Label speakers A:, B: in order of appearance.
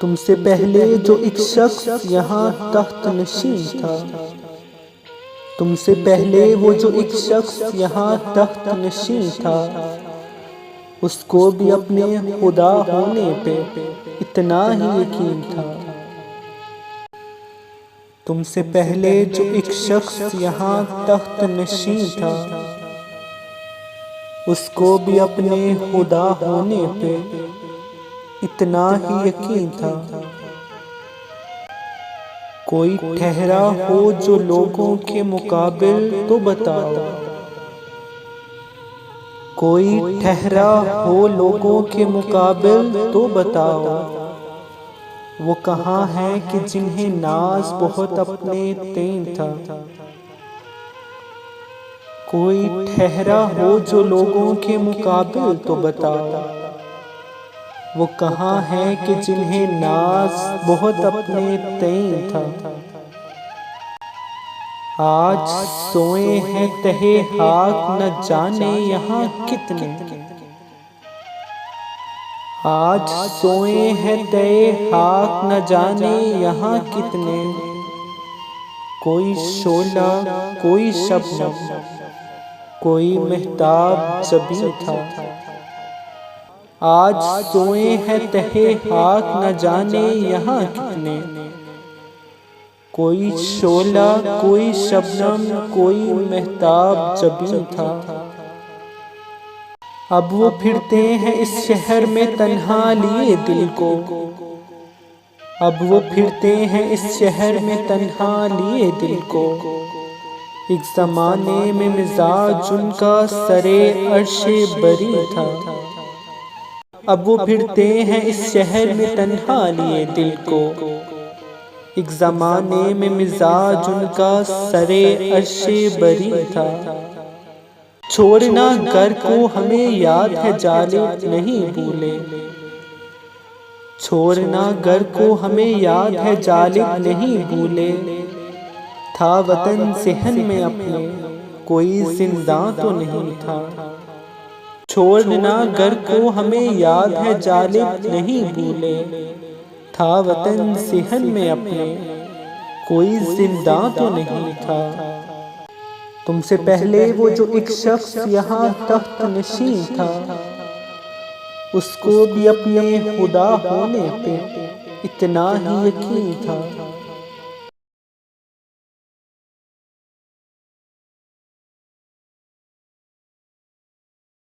A: तुमसे पहले जो एक शख्स यहाँ तख्त नशीं था, तुमसे पहले वो जो एक शख्स यहाँ तख्त नशीं था, उसको भी अपने खुदा होने पे इतना ही यकीन था। तुमसे पहले जो एक शख्स यहाँ तख्त नशीं था, उसको भी अपने खुदा होने पे इतना ही यकीन था। कोई ठहरा हो जो लोगों के मुकाबिल तो बताओ, कोई ठहरा हो लोगों के मुकाबिल तो बताओ, वो कहाँ है कि जिन्हें नाज बहुत अपने तें था। कोई ठहरा हो जो लोगों के मुकाबिल तो बताओ, वो कहाँ है कि जिन्हें नाज बहुत अपने तें था। आज सोए हैं तहे हाथ न जाने यहाँ कितने, आज सोए हैं तहे हाथ न जाने यहाँ कितने। कोई शोला कोई शबनम कोई महताब जबीं था। आज सोए हैं तहे हाथ न जाने यहाँ कितने। कोई शोला कोई शबनम कोई महताब जबीं था। अब वो फिरते हैं इस शहर में तन्हा लिए दिल को, अब वो फिरते हैं इस शहर में तन्हा लिए दिल को। एक ज़माने में मिजाज उनका सरे अर्शे बरी था, अब वो फिरते हैं इस शहर में तन्हा लिए दिल को। एक ज़माने में मिजाज उनका सरे अर्शे बरी था। छोड़ना घर को हमें याद है जालिब नहीं भूले, छोड़ना घर को हमें याद है जालिब नहीं भूले। था वतन सेहन में अपने कोई जिंदा तो नहीं था। छोड़ना घर को हमें याद है जालिब नहीं भूले। था वतन सेहन में अपने कोई जिंदा तो नहीं था। तुमसे पहले वो जो एक शख्स यहाँ तख्त नशीं था, उसको भी अपने खुदा होने पे इतना ही यकीन था।